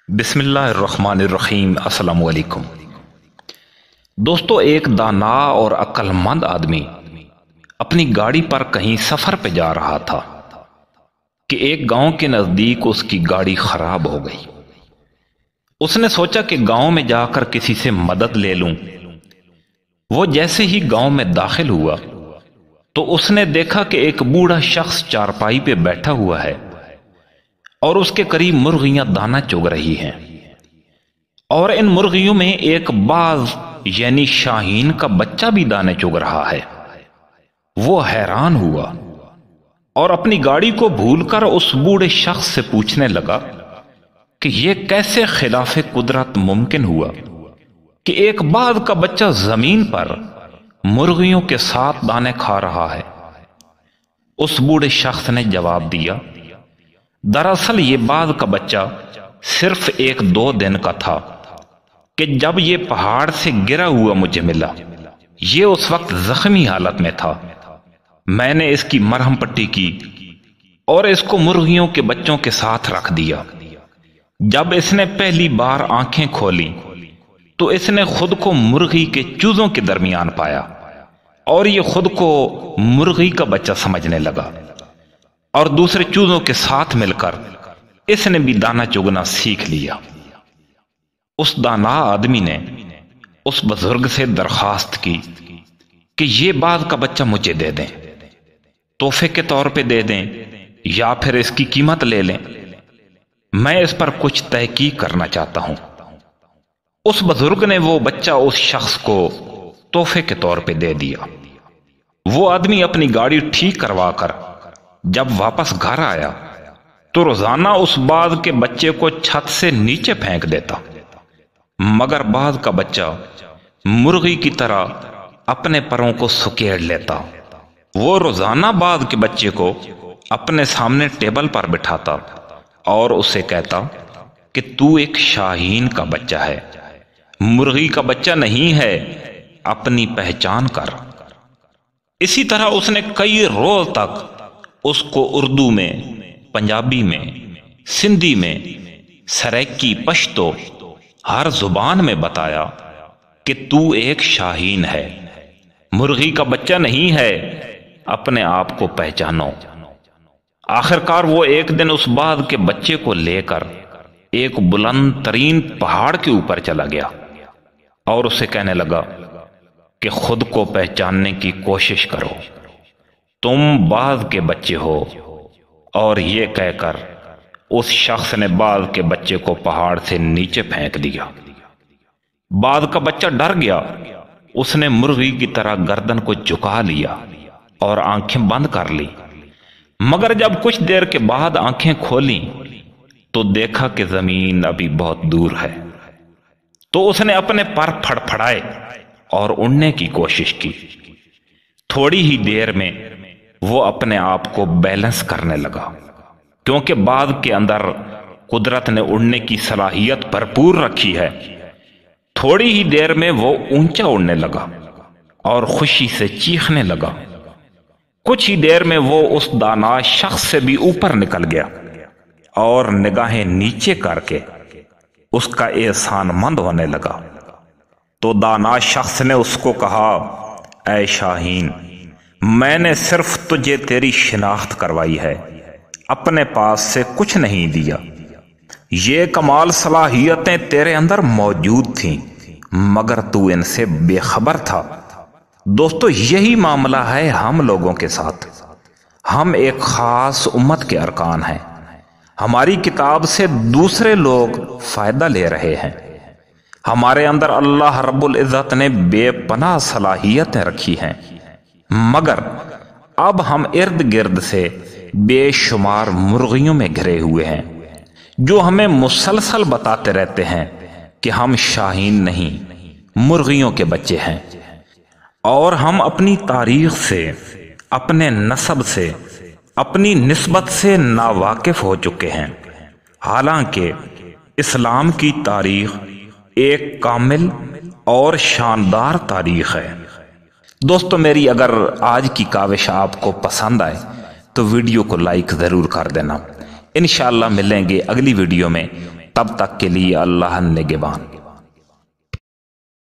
بسم اللہ الرحمن الرحیم۔ السلام علیکم دوستو، ایک دانا اور عقل مند آدمی اپنی گاڑی پر کہیں سفر پہ جا رہا تھا کہ ایک گاؤں کے نزدیک اس کی گاڑی خراب ہو گئی۔ اس نے سوچا کہ گاؤں میں جا کر کسی سے مدد لے لوں۔ وہ جیسے ہی گاؤں میں داخل ہوا تو اس نے دیکھا کہ ایک بوڑھا شخص چارپائی پہ بیٹھا ہوا ہے اور اس کے قریب مرغیاں دانہ چگ رہی ہیں، اور ان مرغیوں میں ایک باز یعنی شاہین کا بچہ بھی دانے چگ رہا ہے۔ وہ حیران ہوا اور اپنی گاڑی کو بھول کر اس بوڑھے شخص سے پوچھنے لگا کہ یہ کیسے خلاف قدرت ممکن ہوا کہ ایک باز کا بچہ زمین پر مرغیوں کے ساتھ دانے کھا رہا ہے۔ اس بوڑھے شخص نے جواب دیا، دراصل یہ باز کا بچہ صرف 1-2 دن کا تھا کہ جب یہ پہاڑ سے گرا ہوا مجھے ملا۔ یہ اس وقت زخمی حالت میں تھا۔ میں نے اس کی مرہم پٹی کی اور اس کو مرغیوں کے بچوں کے ساتھ رکھ دیا۔ جب اس نے پہلی بار آنکھیں کھولی تو اس نے خود کو مرغی کے چوزوں کے درمیان پایا اور یہ خود کو مرغی کا بچہ سمجھنے لگا، اور دوسرے چوزوں کے ساتھ مل کر اس نے بھی دانا چگنا سیکھ لیا۔ اس دانا آدمی نے اس بزرگ سے درخواست کی کہ یہ باز کا بچہ مجھے دے دیں، تحفے کے طور پہ دے دیں یا پھر اس کی قیمت لے لیں، میں اس پر کچھ تحقیق کرنا چاہتا ہوں۔ اس بزرگ نے وہ بچہ اس شخص کو تحفے کے طور پہ دے دیا۔ وہ آدمی اپنی گاڑی ٹھیک کروا کر جب واپس گھر آیا تو روزانہ اس باز کے بچے کو چھت سے نیچے پھینک دیتا، مگر باز کا بچہ مرغی کی طرح اپنے پروں کو سکیڑ لیتا۔ وہ روزانہ باز کے بچے کو اپنے سامنے ٹیبل پر بٹھاتا اور اسے کہتا کہ تو ایک شاہین کا بچہ ہے، مرغی کا بچہ نہیں ہے، اپنی پہچان کر۔ اسی طرح اس نے کئی روز تک اس کو اردو میں، پنجابی میں، سندھی میں، سرائکی، پشتو ہر زبان میں بتایا کہ تو ایک شاہین ہے، مرغی کا بچہ نہیں ہے، اپنے آپ کو پہچانو۔ آخرکار وہ ایک دن اس باز کے بچے کو لے کر ایک بلند ترین پہاڑ کے اوپر چلا گیا اور اسے کہنے لگا کہ خود کو پہچاننے کی کوشش کرو، تم باز کے بچے ہو۔ اور یہ کہہ کر اس شخص نے باز کے بچے کو پہاڑ سے نیچے پھینک دیا۔ باز کا بچہ ڈر گیا، اس نے مرغی کی طرح گردن کو جھکا لیا اور آنکھیں بند کر لی، مگر جب کچھ دیر کے بعد آنکھیں کھولیں تو دیکھا کہ زمین ابھی بہت دور ہے۔ تو اس نے اپنے پر پھڑ پھڑائے اور اڑنے کی کوشش کی۔ تھوڑی ہی دیر میں وہ اپنے آپ کو بیلنس کرنے لگا، کیونکہ باز کے اندر قدرت نے اڑنے کی صلاحیت بھرپور رکھی ہے۔ تھوڑی ہی دیر میں وہ اونچا اڑنے لگا اور خوشی سے چیخنے لگا۔ کچھ ہی دیر میں وہ اس دانا شخص سے بھی اوپر نکل گیا اور نگاہیں نیچے کر کے اس کا احسان مند ہونے لگا۔ تو دانا شخص نے اس کو کہا، اے شاہین، میں نے صرف تجھے تیری شناخت کروائی ہے، اپنے پاس سے کچھ نہیں دیا۔ یہ کمال صلاحیتیں تیرے اندر موجود تھیں، مگر تو ان سے بے خبر تھا۔ دوستو، یہی معاملہ ہے ہم لوگوں کے ساتھ۔ ہم ایک خاص امت کے ارکان ہیں، ہماری کتاب سے دوسرے لوگ فائدہ لے رہے ہیں۔ ہمارے اندر اللہ رب العزت نے بے پناہ صلاحیتیں رکھی ہیں، مگر اب ہم ارد گرد سے بے شمار مرغیوں میں گھرے ہوئے ہیں جو ہمیں مسلسل بتاتے رہتے ہیں کہ ہم شاہین نہیں، مرغیوں کے بچے ہیں، اور ہم اپنی تاریخ سے، اپنے نسب سے، اپنی نسبت سے ناواقف ہو چکے ہیں، حالانکہ اسلام کی تاریخ ایک کامل اور شاندار تاریخ ہے۔ دوستو، میری اگر آج کی کاوش آپ کو پسند آئے تو ویڈیو کو لائک ضرور کر دینا۔ انشاءاللہ ملیں گے اگلی ویڈیو میں تب تک کے لیے اللہ نگہبان۔